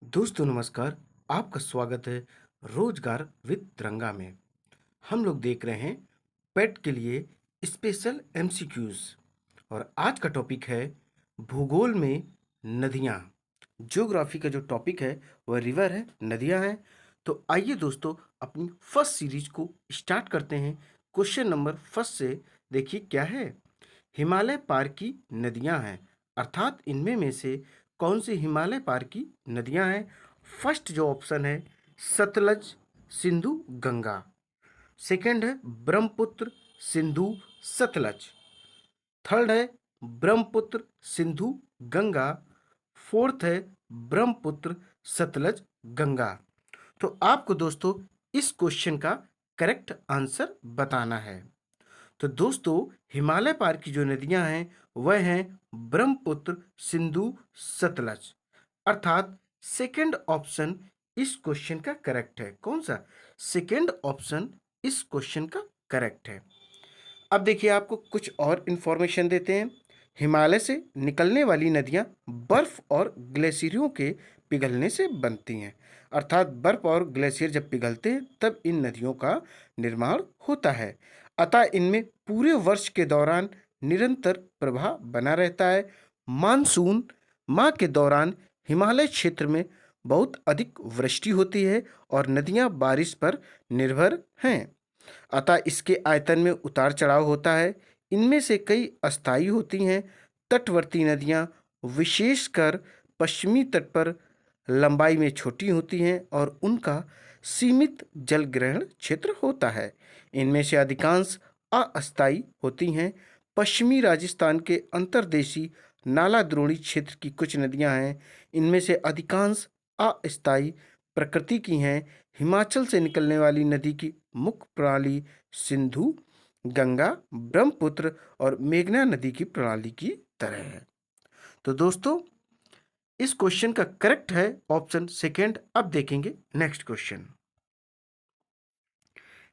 दोस्तों नमस्कार। आपका स्वागत है रोजगार विद तिरंगा में। हम लोग देख रहे हैं पेट के लिए स्पेशल एमसीक्यूज और आज का टॉपिक है भूगोल में नदियाँ। ज्योग्राफी का जो टॉपिक है वह रिवर है, नदियाँ हैं। तो आइए दोस्तों अपनी फर्स्ट सीरीज को स्टार्ट करते हैं। क्वेश्चन नंबर फर्स्ट से देखिए क्या है। हिमालय पार की नदियां हैं, अर्थात इनमें में से कौन सी हिमालय पार की नदियां हैं। फर्स्ट जो ऑप्शन है सतलज, सिंधु, गंगा। सेकंड है ब्रह्मपुत्र, सिंधु, सतलज। थर्ड है ब्रह्मपुत्र, सिंधु, गंगा। फोर्थ है ब्रह्मपुत्र, सतलज, गंगा। तो आपको दोस्तों इस क्वेश्चन का करेक्ट आंसर बताना है। तो दोस्तों हिमालय पार की जो नदियां हैं वह हैं ब्रह्मपुत्र, सिंधु, सतलज। अर्थात सेकंड ऑप्शन इस क्वेश्चन का करेक्ट है। कौन सा? सेकंड ऑप्शन इस क्वेश्चन का करेक्ट है। अब देखिए आपको कुछ और इंफॉर्मेशन देते हैं। हिमालय से निकलने वाली नदियां बर्फ और ग्लेशियरों के पिघलने से बनती हैं। अर्थात बर्फ और ग्लेशियर जब पिघलते हैं तब इन नदियों का निर्माण होता है। अतः इनमें पूरे वर्ष के दौरान निरंतर प्रवाह बना रहता है। मानसून माह के दौरान हिमालय क्षेत्र में बहुत अधिक वृष्टि होती है और नदियां बारिश पर निर्भर हैं। अतः इसके आयतन में उतार चढ़ाव होता है। इनमें से कई अस्थायी होती हैं। तटवर्ती नदियाँ विशेषकर पश्चिमी तट पर लंबाई में छोटी होती हैं और उनका सीमित जल ग्रहण क्षेत्र होता है। इनमें से अधिकांश अस्थायी होती हैं। पश्चिमी राजस्थान के अंतर्देशीय नाला द्रोणी क्षेत्र की कुछ नदियां हैं। इनमें से अधिकांश अस्थायी प्रकृति की हैं। हिमाचल से निकलने वाली नदी की मुख्य प्रणाली सिंधु, गंगा, ब्रह्मपुत्र और मेघना नदी की प्रणाली की तरह है। तो दोस्तों इस क्वेश्चन का करेक्ट है ऑप्शन सेकेंड। अब देखेंगे नेक्स्ट क्वेश्चन।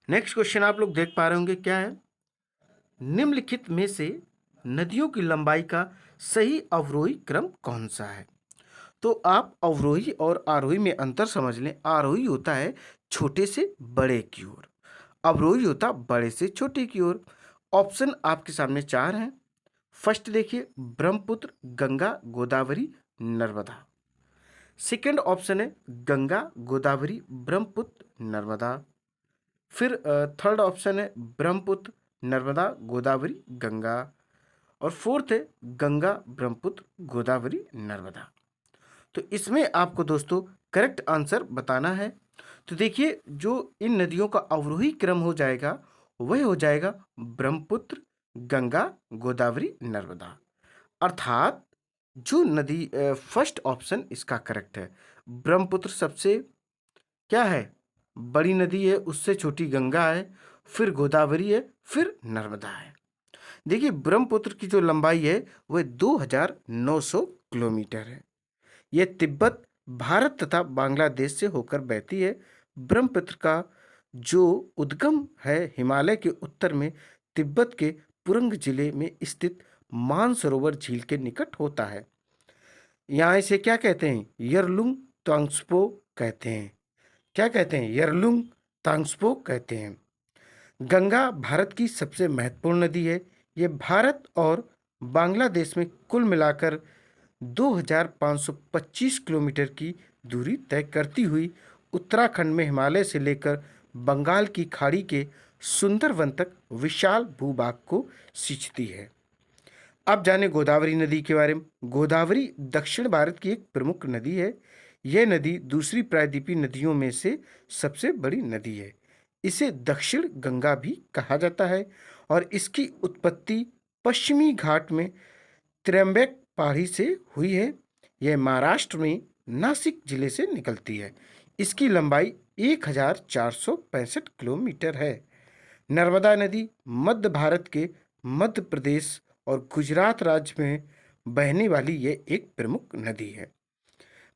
नेक्स्ट क्वेश्चन आप लोग देख पा रहे होंगे क्या है। निम्नलिखित में से नदियों की लंबाई का सही अवरोही क्रम कौन सा है? तो आप अवरोही और आरोही में अंतर समझ लें। आरोही होता है छोटे से बड़े की ओर, अवरोही होता बड़े से छोटे की ओर। ऑप्शन आपके सामने चार हैं। फर्स्ट देखिए ब्रह्मपुत्र, गंगा, गोदावरी, नर्मदा। सेकंड ऑप्शन है गंगा, गोदावरी, ब्रह्मपुत्र, नर्मदा। फिर थर्ड ऑप्शन है ब्रह्मपुत्र, नर्मदा, गोदावरी, गंगा। और फोर्थ है गंगा, ब्रह्मपुत्र, गोदावरी, नर्मदा। तो इसमें आपको दोस्तों करेक्ट आंसर बताना है। तो देखिए जो इन नदियों का अवरोही क्रम हो जाएगा वह हो जाएगा ब्रह्मपुत्र, गंगा, गोदावरी, नर्मदा। अर्थात जो नदी फर्स्ट ऑप्शन इसका करेक्ट है। ब्रह्मपुत्र सबसे क्या है बड़ी नदी है, उससे छोटी गंगा है, फिर गोदावरी है, फिर नर्मदा है। देखिए ब्रह्मपुत्र की जो लंबाई है वह 2900 किलोमीटर है। यह तिब्बत, भारत तथा बांग्लादेश से होकर बहती है। ब्रह्मपुत्र का जो उद्गम है हिमालय के उत्तर में तिब्बत के पुरंग जिले में स्थित मानसरोवर झील के निकट होता है। यहाँ इसे क्या कहते हैं? यरलुंग तांग्सपो कहते हैं। क्या कहते हैं? यरलुंग तांग्सपो कहते हैं। गंगा भारत की सबसे महत्वपूर्ण नदी है। ये भारत और बांग्लादेश में कुल मिलाकर 2525 किलोमीटर की दूरी तय करती हुई उत्तराखंड में हिमालय से लेकर बंगाल की खाड़ी के सुंदरवन तक विशाल भूभाग को सींचती है। अब जाने गोदावरी नदी के बारे में। गोदावरी दक्षिण भारत की एक प्रमुख नदी है। यह नदी दूसरी प्रायद्वीपीय नदियों में से सबसे बड़ी नदी है। इसे दक्षिण गंगा भी कहा जाता है और इसकी उत्पत्ति पश्चिमी घाट में त्र्यंबक पहाड़ी से हुई है। यह महाराष्ट्र में नासिक जिले से निकलती है। इसकी लंबाई 1465 किलोमीटर है। नर्मदा नदी मध्य भारत के मध्य प्रदेश और गुजरात राज्य में बहने वाली यह एक प्रमुख नदी है।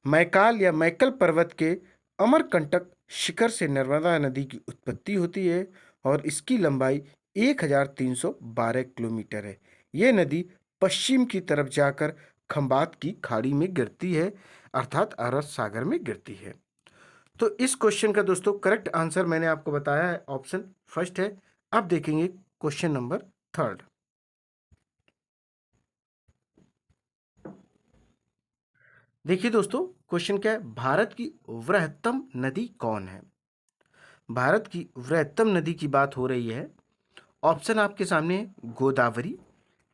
मैकाल या मैकल पर्वत के अमरकंटक शिखर से नर्मदा नदी की उत्पत्ति होती है और इसकी लंबाई 1312 किलोमीटर है। यह नदी पश्चिम की तरफ जाकर खंबात की खाड़ी में गिरती है, अर्थात अरब सागर में गिरती है। तो इस क्वेश्चन का दोस्तों करेक्ट आंसर मैंने आपको बताया है, ऑप्शन फर्स्ट है। अब देखेंगे क्वेश्चन नंबर थर्ड। देखिए दोस्तों, क्वेश्चन क्या है, भारत की वृहत्तम नदी कौन है? भारत की वृहत्तम नदी की बात हो रही है। ऑप्शन आपके सामने है, गोदावरी,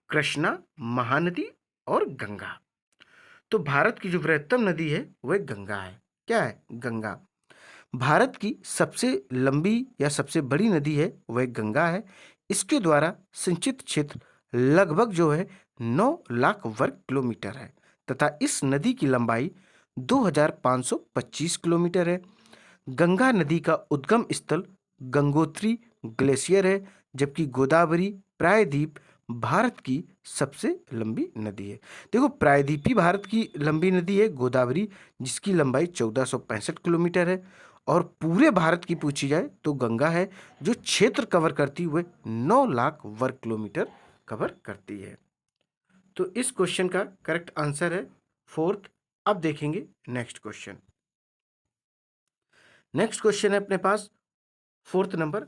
कृष्णा, महानदी और गंगा। तो भारत की जो वृहत्तम नदी है वह गंगा है। क्या है? गंगा। भारत की सबसे लंबी या सबसे बड़ी नदी है वह गंगा है। इसके द्वारा सिंचित क्षेत्र लगभग जो है 9 लाख वर्ग किलोमीटर है तथा इस नदी की लंबाई 2525 किलोमीटर है। गंगा नदी का उद्गम स्थल गंगोत्री ग्लेशियर है, जबकि गोदावरी प्रायद्वीप भारत की सबसे लंबी नदी है। देखो, प्रायद्वीपी भारत की लंबी नदी है गोदावरी, जिसकी लंबाई 1465 किलोमीटर है। और पूरे भारत की पूछी जाए तो गंगा है, जो क्षेत्र कवर करती हुए 9 लाख वर्ग किलोमीटर कवर करती है। तो इस क्वेश्चन का करेक्ट आंसर है फोर्थ। अब देखेंगे नेक्स्ट क्वेश्चन। नेक्स्ट क्वेश्चन है अपने पास फोर्थ नंबर,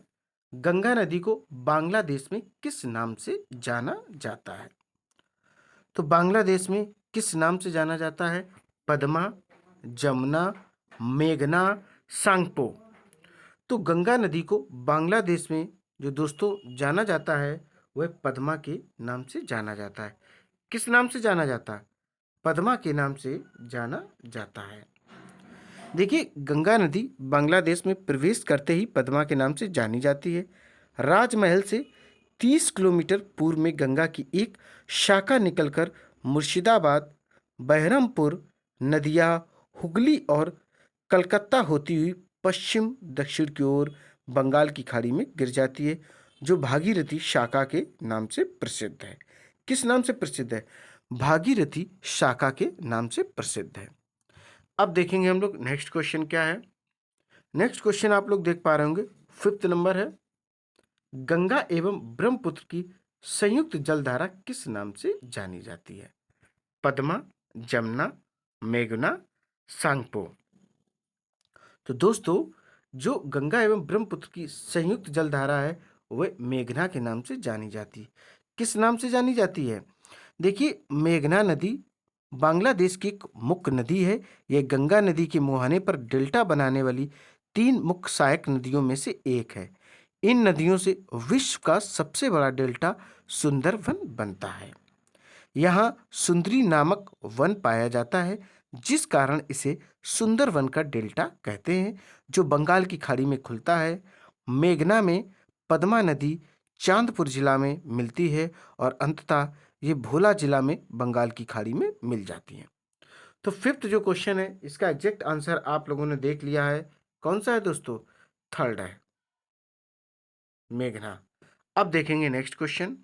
गंगा नदी को बांग्लादेश में किस नाम से जाना जाता है? तो बांग्लादेश में किस नाम से जाना जाता है? पद्मा, जमुना, मेघना, सांगपो। तो गंगा नदी को बांग्लादेश में जो दोस्तों जाना जाता है वह पद्मा के नाम से जाना जाता है। किस नाम से जाना जाता है? पद्मा के नाम से जाना जाता है। देखिए, गंगा नदी बांग्लादेश में प्रवेश करते ही पद्मा के नाम से जानी जाती है। राजमहल से 30 किलोमीटर पूर्व में गंगा की एक शाखा निकलकर मुर्शिदाबाद, बहरमपुर, नदिया, हुगली और कलकत्ता होती हुई पश्चिम दक्षिण की ओर बंगाल की खाड़ी में गिर जाती है, जो भागीरथी शाखा के नाम से प्रसिद्ध है। किस नाम से प्रसिद्ध है? भागीरथी शाखा के नाम से प्रसिद्ध है। अब देखेंगे हम लोग नेक्स्ट क्वेश्चन क्या है। नेक्स्ट क्वेश्चन आप लोग देख पा रहे होंगे, फिफ्थ नंबर है, गंगा एवं ब्रह्मपुत्र की संयुक्त जलधारा किस नाम से जानी जाती है? पद्मा, जमुना, मेघना, सांगपो। तो दोस्तों, जो गंगा एवं ब्रह्मपुत्र की संयुक्त जलधारा है वह मेघना के नाम से जानी जाती है। किस नाम से जानी जाती है? देखिए, मेघना नदी बांग्लादेश की एक मुख्य नदी है। यह गंगा नदी के मुहाने पर डेल्टा बनाने वाली 3 मुख्य सहायक नदियों में से एक है। इन नदियों से विश्व का सबसे बड़ा डेल्टा सुंदरवन बनता है। यहाँ सुंदरी नामक वन पाया जाता है, जिस कारण इसे सुंदरवन का डेल्टा कहते हैं, जो बंगाल की खाड़ी में खुलता है। मेघना में पद्मा नदी चांदपुर जिला में मिलती है और अंततः ये भोला जिला में बंगाल की खाड़ी में मिल जाती हैं। तो फिफ्थ जो क्वेश्चन है इसका एग्जैक्ट आंसर आप लोगों ने देख लिया है। कौन सा है दोस्तों? थर्ड है, मेघना। अब देखेंगे नेक्स्ट क्वेश्चन।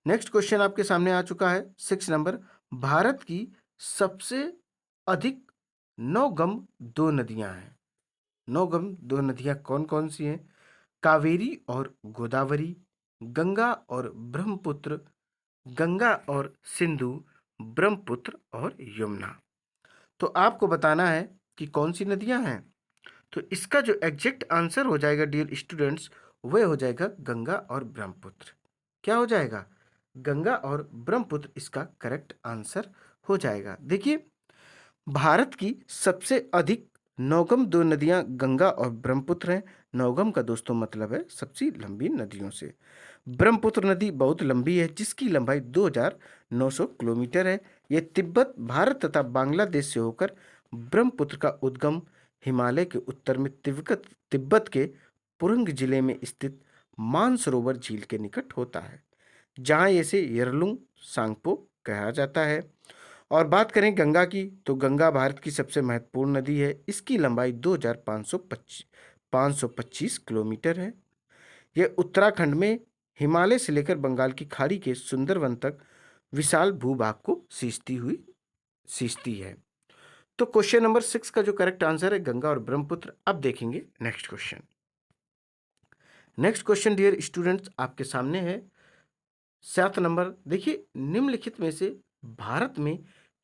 नेक्स्ट क्वेश्चन आपके सामने आ चुका है, 6 नंबर, भारत की सबसे अधिक नौगम 2 नदियां हैं। नौगम 2 नदियां कौन कौन सी हैं? कावेरी और गोदावरी, गंगा और ब्रह्मपुत्र, गंगा और सिंधु, ब्रह्मपुत्र और यमुना। तो आपको बताना है कि कौन सी नदियां हैं। तो इसका जो एग्जैक्ट आंसर हो जाएगा डियर स्टूडेंट्स, वह हो जाएगा गंगा और ब्रह्मपुत्र। क्या हो जाएगा? गंगा और ब्रह्मपुत्र इसका करेक्ट आंसर हो जाएगा। देखिए, भारत की सबसे अधिक नौगम 2 नदियां गंगा और ब्रह्मपुत्र हैं। नौगम का दोस्तों मतलब है सबसे लंबी नदियों से। ब्रह्मपुत्र नदी बहुत लंबी है, जिसकी लंबाई 2900 किलोमीटर है। यह तिब्बत, भारत तथा बांग्लादेश से होकर ब्रह्मपुत्र का उद्गम हिमालय के उत्तर में तिब्बत तिब्बत के पुरंग जिले में स्थित मानसरोवर झील के निकट होता है, जहाँ इसे यरलुंग सांगपो कहा जाता है। और बात करें गंगा की, तो गंगा भारत की सबसे महत्वपूर्ण नदी है। इसकी लंबाई 2525 किलोमीटर है। यह उत्तराखंड में हिमालय से लेकर बंगाल की खाड़ी के सुंदरवन तक विशाल भूभाग को सींचती है। तो क्वेश्चन नंबर 6 का जो करेक्ट आंसर है गंगा और ब्रह्मपुत्र। अब देखेंगे next question. Next question dear students आपके सामने है 7 नंबर। देखिए, निम्नलिखित में से भारत में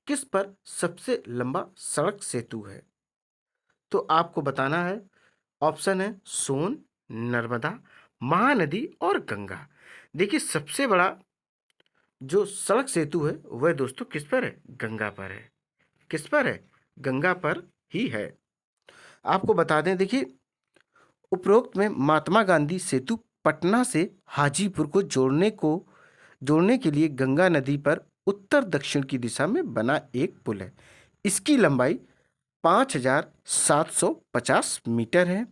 किस पर सबसे लंबा सड़क सेतु है? तो आपको बताना है। ऑप्शन है सोन, नर्मदा, महानदी और गंगा। देखिए, सबसे बड़ा जो सड़क सेतु है वह दोस्तों किस पर है? गंगा पर है। किस पर है? गंगा पर ही है। आपको बता दें, देखिए, उपरोक्त में महात्मा गांधी सेतु पटना से हाजीपुर को जोड़ने के लिए गंगा नदी पर उत्तर दक्षिण की दिशा में बना एक पुल है। इसकी लंबाई 5,750 मीटर है।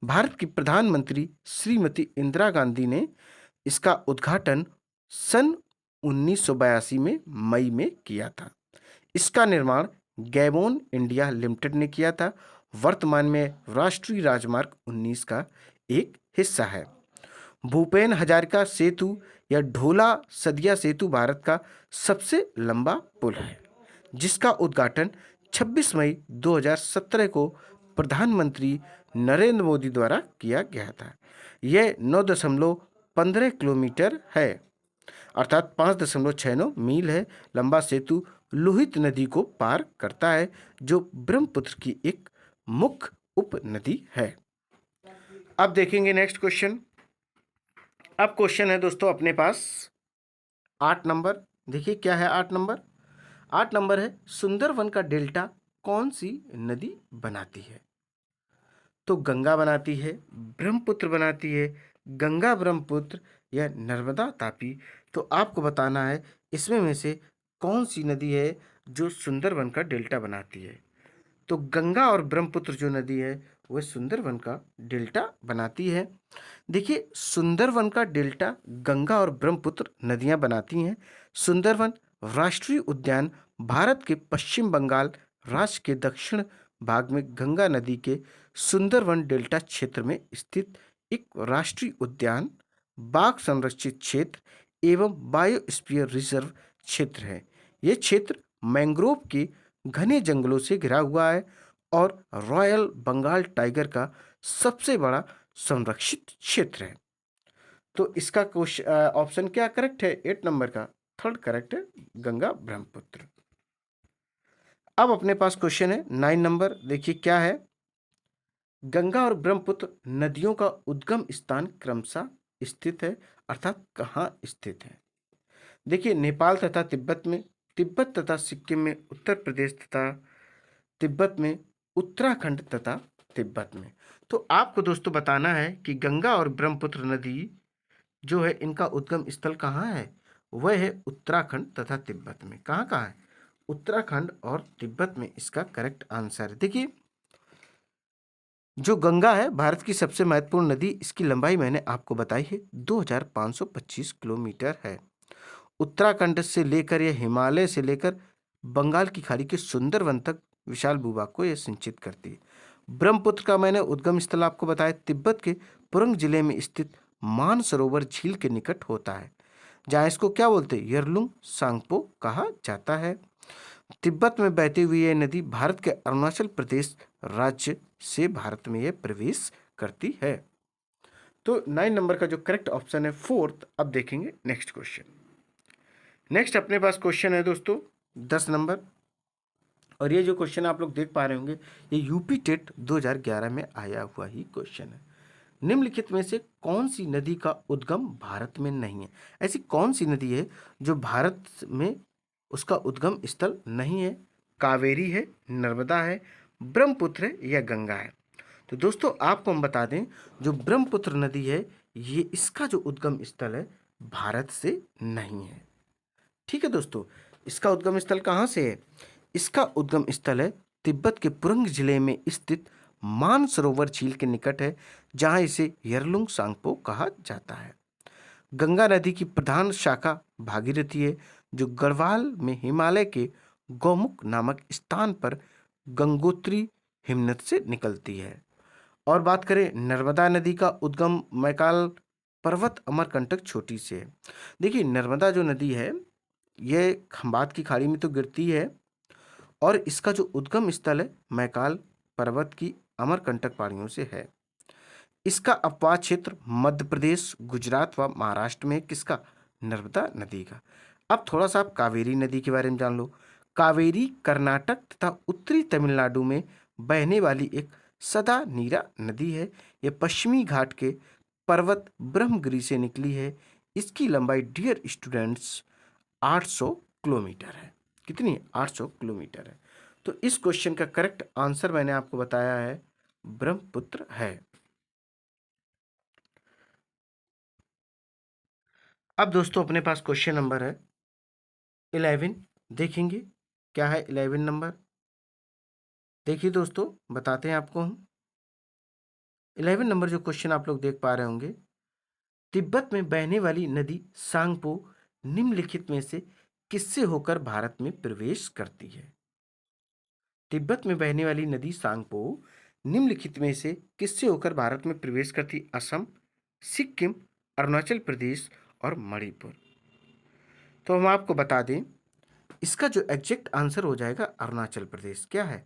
भारत की प्रधानमंत्री श्रीमती इंदिरा गांधी ने इसका उद्घाटन सन 1982 में मई में किया था। इसका निर्माण गैबोन इंडिया लिमिटेड ने किया था। वर्तमान में राष्ट्रीय राजमार्ग 19 का एक हिस्सा है। भूपेन हजारिका सेतु या ढोला सदिया सेतु भारत का सबसे लंबा पुल है, जिसका उद्घाटन 26 मई 2017 को प्रधानमंत्री नरेंद्र मोदी द्वारा किया गया था। यह 9.15 किलोमीटर है, अर्थात 5.69 मील है लंबा सेतु लोहित नदी को पार करता है, जो ब्रह्मपुत्र की एक मुख्य उप नदी है। अब देखेंगे नेक्स्ट क्वेश्चन। अब क्वेश्चन है दोस्तों अपने पास 8 नंबर। देखिए क्या है 8 नंबर। 8 नंबर है, सुंदरवन का डेल्टा कौन सी नदी बनाती है? तो गंगा बनाती है, ब्रह्मपुत्र बनाती है, गंगा ब्रह्मपुत्र या नर्मदा तापी। तो आपको बताना है इसमें में से कौन सी नदी है जो सुंदरवन का डेल्टा बनाती है। तो गंगा और ब्रह्मपुत्र जो नदी है वह सुंदरवन का डेल्टा बनाती है। देखिए, सुंदरवन का डेल्टा गंगा और ब्रह्मपुत्र नदियां बनाती हैं। सुंदरवन राष्ट्रीय उद्यान भारत के पश्चिम बंगाल राज्य के दक्षिण भाग में गंगा नदी के सुंदरवन डेल्टा क्षेत्र में स्थित एक राष्ट्रीय उद्यान, बाघ संरक्षित क्षेत्र एवं बायोस्फीयर रिजर्व क्षेत्र है। यह क्षेत्र मैंग्रोव के घने जंगलों से घिरा हुआ है और रॉयल बंगाल टाइगर का सबसे बड़ा संरक्षित क्षेत्र है। तो इसका क्वेश्चन ऑप्शन क्या करेक्ट है? 8 नंबर का थर्ड करेक्ट है, गंगा ब्रह्मपुत्र। अब अपने पास क्वेश्चन है 9 नंबर। देखिए क्या है। गंगा और ब्रह्मपुत्र नदियों का उद्गम स्थान क्रमशः स्थित है, अर्थात कहाँ स्थित है? देखिए, नेपाल तथा तिब्बत में, तिब्बत तथा सिक्किम में, उत्तर प्रदेश तथा तिब्बत में, उत्तराखंड तथा तिब्बत में। तो आपको दोस्तों बताना है कि गंगा और ब्रह्मपुत्र नदी जो है इनका उद्गम स्थल कहाँ है? वह है उत्तराखंड तथा तिब्बत में। कहाँ कहाँ है? उत्तराखंड और तिब्बत में इसका करेक्ट आंसर है। देखिए, जो गंगा है भारत की सबसे महत्वपूर्ण नदी, इसकी लंबाई मैंने आपको बताई है 2525 किलोमीटर है। उत्तराखंड से लेकर या हिमालय से लेकर बंगाल की खाड़ी के सुंदरवन तक विशाल भूभाग को यह सिंचित करती है। ब्रह्मपुत्र का मैंने उद्गम स्थल आपको बताया, तिब्बत के पुरंग जिले में स्थित मानसरोवर झील के निकट होता है, जहाँ इसको क्या बोलते हैं? यरलुंग सांगपो कहा जाता है। तिब्बत में बहती हुई यह नदी भारत के अरुणाचल प्रदेश राज्य से भारत में यह प्रवेश करती है। तो 9 नंबर का जो करेक्ट ऑप्शन है फोर्थ। अब देखेंगे नेक्स्ट क्वेश्चन। नेक्स्ट अपने पास क्वेश्चन है दोस्तों 10 नंबर, और ये जो क्वेश्चन आप लोग देख पा रहे होंगे ये यूपी टेट 2011 में आया हुआ ही क्वेश्चन है। निम्नलिखित में से कौन सी नदी का उद्गम भारत में नहीं है? ऐसी कौन सी नदी है जो भारत में उसका उद्गम स्थल नहीं है? कावेरी है, नर्मदा है, ब्रह्मपुत्र है या गंगा है? तो दोस्तों आपको हम बता दें, जो ब्रह्मपुत्र नदी है ये इसका जो उद्गम स्थल है भारत से नहीं है। ठीक है दोस्तों, इसका उद्गम स्थल कहाँ से है? इसका उद्गम स्थल है तिब्बत के पुरंग जिले में स्थित मानसरोवर झील के निकट है, जहां इसे यरलुंग सांगपो कहा जाता है। गंगा नदी की प्रधान शाखा भागीरथी है, जो गढ़वाल में हिमालय के गौमुख नामक स्थान पर गंगोत्री हिमनद से निकलती है। और बात करें नर्मदा नदी का उद्गम मैकाल पर्वत अमरकंटक चोटी से है। देखिए, नर्मदा जो नदी है ये खंबात की खाड़ी में तो गिरती है, और इसका जो उद्गम स्थल है मैकाल पर्वत की अमरकंटक पहाड़ियों से है। इसका अपवाद क्षेत्र मध्य प्रदेश, गुजरात व महाराष्ट्र में। किसका? नर्मदा नदी का। अब थोड़ा सा आप कावेरी नदी के बारे में जान लो। कावेरी कर्नाटक तथा उत्तरी तमिलनाडु में बहने वाली एक सदा नीरा नदी है। यह पश्चिमी घाट के पर्वत ब्रह्मगिरी से निकली है। इसकी लंबाई डियर स्टूडेंट्स 800 किलोमीटर है। कितनी? 800 किलोमीटर है। तो इस क्वेश्चन का करेक्ट आंसर मैंने आपको बताया है ब्रह्मपुत्र है। अब दोस्तों अपने पास क्वेश्चन नंबर है 11। देखेंगे क्या है 11 नंबर। देखिए दोस्तों, बताते हैं आपको हम। 11 नंबर जो क्वेश्चन आप लोग देख पा रहे होंगे, तिब्बत में बहने वाली नदी सांगपो निम्नलिखित में से किससे होकर भारत में प्रवेश करती है? तिब्बत में बहने वाली नदी सांगपो निम्नलिखित में से किससे होकर भारत में प्रवेश करती? असम, सिक्किम, अरुणाचल प्रदेश और मणिपुर। तो हम आपको बता दें, इसका जो एग्जैक्ट आंसर हो जाएगा अरुणाचल प्रदेश। क्या है?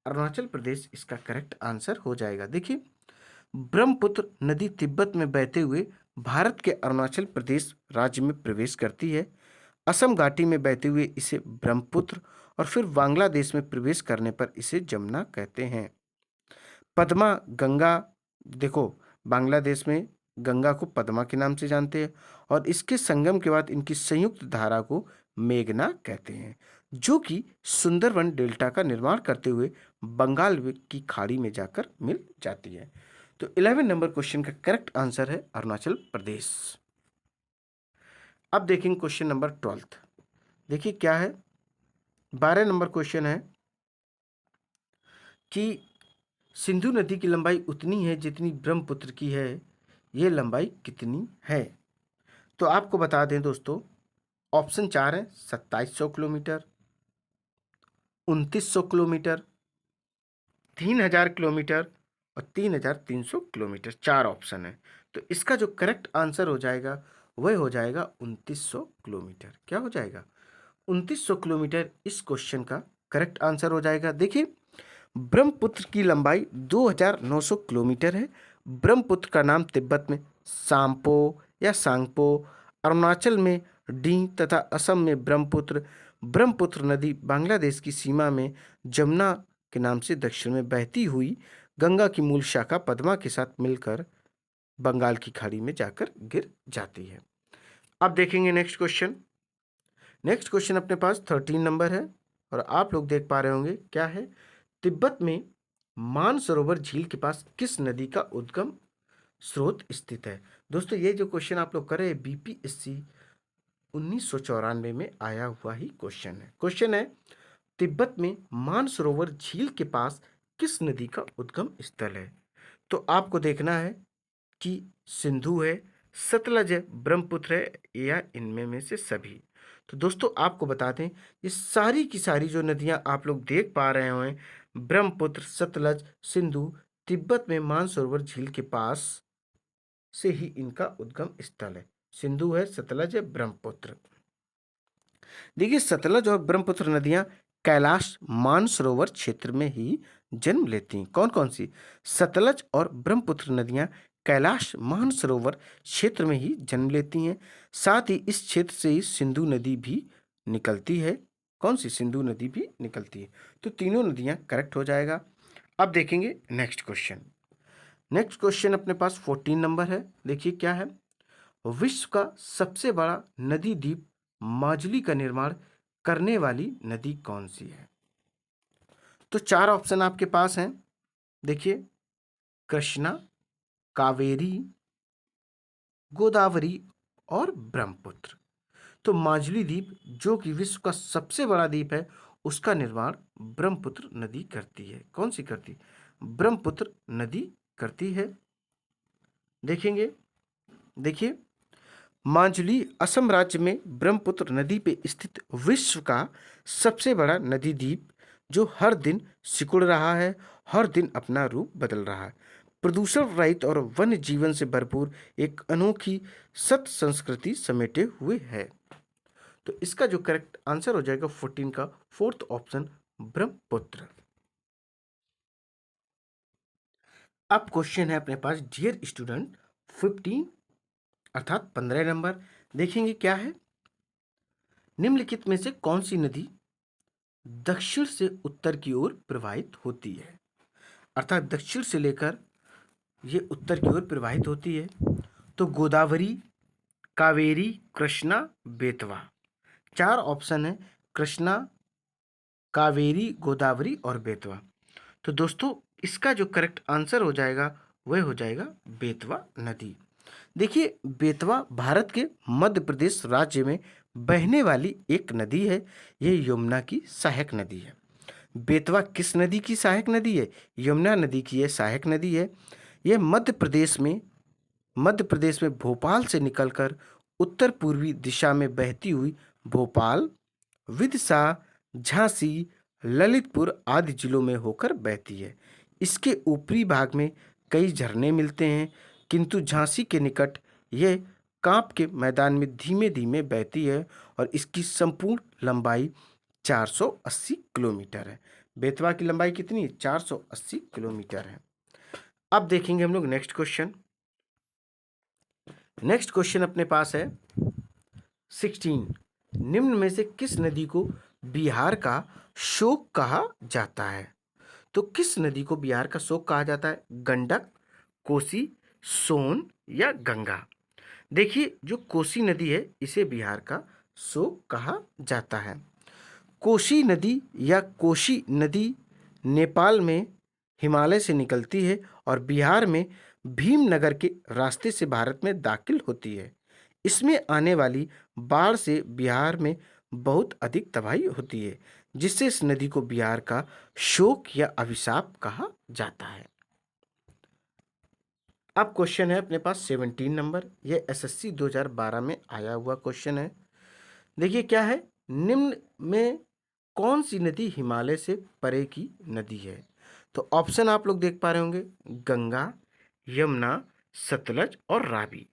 अरुणाचल प्रदेश इसका करेक्ट आंसर हो जाएगा। देखिए, ब्रह्मपुत्र नदी तिब्बत में बहते हुए भारत के अरुणाचल प्रदेश राज्य में प्रवेश करती है। असम घाटी में बहते हुए इसे ब्रह्मपुत्र और फिर बांग्लादेश में प्रवेश करने पर इसे जमुना कहते हैं। पद्मा, गंगा, देखो बांग्लादेश में गंगा को पद्मा के नाम से जानते हैं और इसके संगम के बाद इनकी संयुक्त धारा को मेघना कहते हैं, जो कि सुंदरवन डेल्टा का निर्माण करते हुए बंगाल की खाड़ी में जाकर मिल जाती है। तो 11 नंबर क्वेश्चन का करेक्ट आंसर है अरुणाचल प्रदेश। अब देखेंगे क्वेश्चन नंबर 12। देखिए क्या है, 12 नंबर क्वेश्चन है कि सिंधु नदी की लंबाई उतनी है जितनी ब्रह्मपुत्र की है, यह लंबाई कितनी है? तो आपको बता दें दोस्तों, ऑप्शन 4 है 2700 किलोमीटर, 2900 किलोमीटर, 3000 किलोमीटर और 3300 किलोमीटर। 4 ऑप्शन है। तो इसका जो करेक्ट आंसर हो जाएगा वह हो जाएगा 2900 किलोमीटर। क्या हो जाएगा? 2900 किलोमीटर इस क्वेश्चन का करेक्ट आंसर हो जाएगा। देखिए, ब्रह्मपुत्र की लंबाई 2900 किलोमीटर है। ब्रह्मपुत्र का नाम तिब्बत में सांपो या सांगपो, अरुणाचल में डी तथा असम में ब्रह्मपुत्र। ब्रह्मपुत्र नदी बांग्लादेश की सीमा में जमुना के नाम से दक्षिण में बहती हुई गंगा की मूल शाखा पद्मा के साथ मिलकर बंगाल की खाड़ी में जाकर गिर जाती है। अब देखेंगे नेक्स्ट क्वेश्चन। नेक्स्ट क्वेश्चन अपने पास 13 नंबर है और आप लोग देख पा रहे होंगे क्या है, तिब्बत में मानसरोवर झील के पास किस नदी का उद्गम स्रोत स्थित है? दोस्तों ये जो क्वेश्चन आप लोग कर रहे हैं बीपीएससी 1994 में आया हुआ ही क्वेश्चन है। क्वेश्चन है, तिब्बत में मानसरोवर झील के पास किस नदी का उद्गम स्थल है? तो आपको देखना है कि सिंधु है, सतलज है, ब्रह्मपुत्र है या इनमें में से सभी। तो दोस्तों आपको बता दें, ये सारी की सारी जो नदियां आप लोग देख पा रहे हैं, ब्रह्मपुत्र, सतलज, सिंधु, तिब्बत में मानसरोवर झील के पास से ही इनका उद्गम स्थल है। सिंधु है, सतलज है, ब्रह्मपुत्र। देखिए, सतलज और ब्रह्मपुत्र नदियां कैलाश मानसरोवर क्षेत्र में ही जन्म लेती हैं। कौन कौन सी? सतलज और ब्रह्मपुत्र नदियां कैलाश मानसरोवर क्षेत्र में ही जन्म लेती हैं। साथ ही इस क्षेत्र से ही सिंधु नदी भी निकलती है। कौन सी? सिंधु नदी भी निकलती है। तो तीनों नदियां करेक्ट हो जाएगा। अब देखेंगे नेक्स्ट क्वेश्चन। नेक्स्ट क्वेश्चन अपने पास 14 नंबर है। देखिए क्या है, विश्व का सबसे बड़ा नदी द्वीप माजुली का निर्माण करने वाली नदी कौन सी है? तो 4 ऑप्शन आपके पास हैं। देखिए, कृष्णा, कावेरी, गोदावरी और ब्रह्मपुत्र। तो माजुली द्वीप जो कि विश्व का सबसे बड़ा द्वीप है, उसका निर्माण ब्रह्मपुत्र नदी करती है। कौन सी करती? ब्रह्मपुत्र नदी करती है। देखेंगे, देखिए, माजुली असम राज्य में ब्रह्मपुत्र नदी पे स्थित विश्व का सबसे बड़ा नदी द्वीप, जो हर दिन सिकुड़ रहा है, हर दिन अपना रूप बदल रहा है। प्रदूषण रहित और वन्य जीवन से भरपूर एक अनोखी सत संस्कृति समेटे हुए है। तो इसका जो करेक्ट आंसर हो जाएगा 14 का फोर्थ ऑप्शन, ब्रह्मपुत्र। अब क्वेश्चन है अपने पास डियर स्टूडेंट 15 अर्थात 15 नंबर। देखेंगे क्या है, निम्नलिखित में से कौन सी नदी दक्षिण से उत्तर की ओर प्रवाहित होती है? अर्थात दक्षिण से लेकर ये उत्तर की ओर प्रवाहित होती है। तो गोदावरी, कावेरी, कृष्णा, बेतवा। 4 ऑप्शन है, कृष्णा, कावेरी, गोदावरी और बेतवा। तो दोस्तों इसका जो करेक्ट आंसर हो जाएगा वह हो जाएगा बेतवा नदी। देखिए, बेतवा भारत के मध्य प्रदेश राज्य में बहने वाली एक नदी है। यह यमुना की सहायक नदी है। बेतवा किस नदी की सहायक नदी है? यमुना नदी की यह सहायक नदी है। यह मध्य प्रदेश में भोपाल से निकलकर उत्तर पूर्वी दिशा में बहती हुई भोपाल, विदिशा, झांसी, ललितपुर आदि जिलों में होकर बहती है। इसके ऊपरी भाग में कई झरने मिलते हैं, किंतु झांसी के निकट यह कांप के मैदान में धीमे धीमे बहती है और इसकी संपूर्ण लंबाई 480 किलोमीटर है। बेतवा की लंबाई कितनी है? 480 किलोमीटर है। अब देखेंगे हम लोग नेक्स्ट क्वेश्चन। नेक्स्ट क्वेश्चन अपने पास है 16। निम्न में से किस नदी को बिहार का शोक कहा जाता है? तो किस नदी को बिहार का शोक कहा जाता है? गंडक, कोसी, सोन या गंगा? देखिए, जो कोसी नदी है इसे बिहार का शोक कहा जाता है। कोसी नदी या कोशी नदी नेपाल में हिमालय से निकलती है और बिहार में भीमनगर के रास्ते से भारत में दाखिल होती है। इसमें आने वाली बाढ़ से बिहार में बहुत अधिक तबाही होती है, जिससे इस नदी को बिहार का शोक या अभिशाप कहा जाता है। अब क्वेश्चन है अपने पास 17 नंबर। यह एसएससी 2012 में आया हुआ क्वेश्चन है। देखिए क्या है, निम्न में कौन सी नदी हिमालय से परे की नदी है? तो ऑप्शन आप लोग देख पा रहे होंगे, गंगा, यमुना, सतलज और रावी।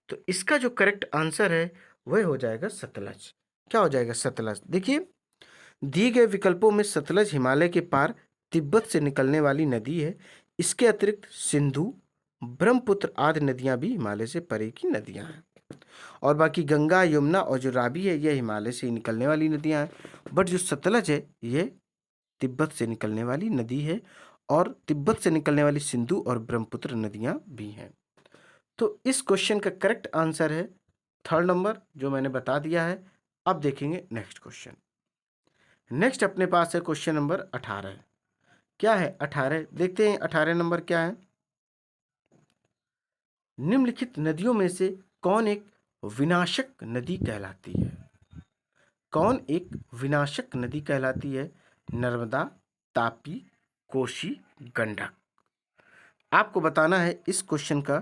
तो इसका जो करेक्ट आंसर है वह हो जाएगा सतलज। क्या हो जाएगा? सतलज। देखिए, दिए गए विकल्पों में सतलज हिमालय के पार तिब्बत से निकलने वाली नदी है। इसके अतिरिक्त सिंधु, ब्रह्मपुत्र आदि नदियां भी हिमालय से परे की नदियां हैं। और बाकी गंगा, यमुना और जो रावी है यह हिमालय से निकलने वाली नदियां हैं। बट जो सतलज है यह तिब्बत से निकलने वाली नदी है और तिब्बत से निकलने वाली सिंधु और ब्रह्मपुत्र नदियां भी हैं। तो इस क्वेश्चन का करेक्ट आंसर है 3rd नंबर, जो मैंने बता दिया है। अब देखेंगे नेक्स्ट क्वेश्चन। नेक्स्ट अपने पास है क्वेश्चन नंबर 18। क्या है 18? देखते हैं 18 नंबर क्या है। निम्नलिखित नदियों में से कौन एक विनाशक नदी कहलाती है? कौन एक विनाशक नदी कहलाती है? नर्मदा, तापी, कोसी, गंडक। आपको बताना है इस क्वेश्चन का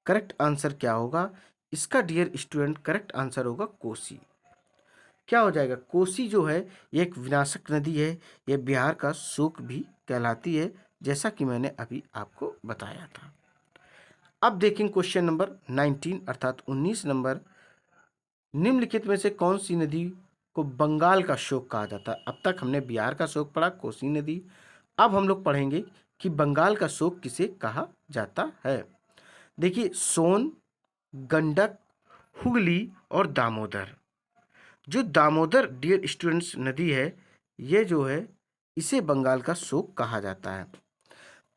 करेक्ट आंसर क्या होगा। इसका डियर स्टूडेंट करेक्ट आंसर होगा कोसी। क्या हो जाएगा? कोसी जो है ये एक विनाशक नदी है। यह बिहार का शोक भी कहलाती है, जैसा कि मैंने अभी आपको बताया था। अब देखें क्वेश्चन नंबर 19 अर्थात 19 नंबर। निम्नलिखित में से कौन सी नदी को बंगाल का शोक कहा जाता है? अब तक हमने बिहार का शोक पढ़ा, कोसी नदी। अब हम लोग पढ़ेंगे कि बंगाल का शोक किसे कहा जाता है। देखिए, सोन, गंडक, हुगली और दामोदर। जो दामोदर डियर स्टूडेंट्स नदी है, ये जो है इसे बंगाल का शोक कहा जाता है।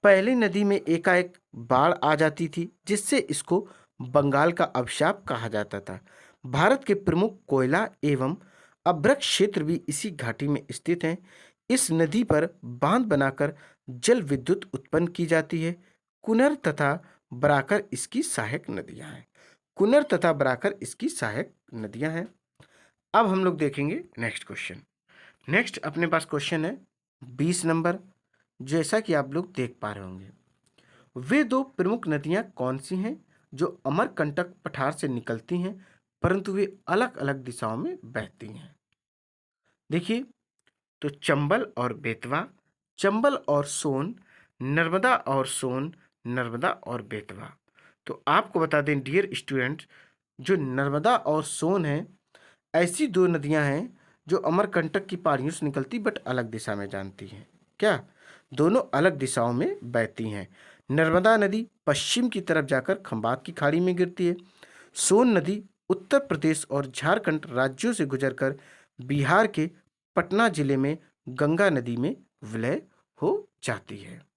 पहली नदी में एकाएक बाढ़ आ जाती थी, जिससे इसको बंगाल का अभिशाप कहा जाता था। भारत के प्रमुख कोयला एवं अभ्रक क्षेत्र भी इसी घाटी में स्थित हैं। इस नदी पर बांध बनाकर जल विद्युत उत्पन्न की जाती है। कुनर तथा बराकर इसकी सहायक नदियां हैं। कुनर तथा बराकर इसकी सहायक नदियां हैं। अब हम लोग देखेंगे नेक्स्ट क्वेश्चन। नेक्स्ट अपने पास क्वेश्चन है 20 नंबर, जैसा कि आप लोग देख पा रहे होंगे। वे दो प्रमुख नदियां कौन सी हैं जो अमरकंटक पठार से निकलती हैं, परंतु वे अलग अलग दिशाओं में बहती हैं? देखिए, तो चंबल और बेतवा, चंबल और सोन, नर्मदा और सोन, नर्मदा और बेतवा। तो आपको बता दें डियर स्टूडेंट, जो नर्मदा और सोन है ऐसी दो नदियां हैं जो अमरकंटक की पहाड़ियों से निकलती बट अलग दिशा में जानती हैं। क्या? दोनों अलग दिशाओं में बहती हैं। नर्मदा नदी पश्चिम की तरफ जाकर खंबात की खाड़ी में गिरती है। सोन नदी उत्तर प्रदेश और झारखंड राज्यों से गुजरकर बिहार के पटना जिले में गंगा नदी में विलय हो जाती है।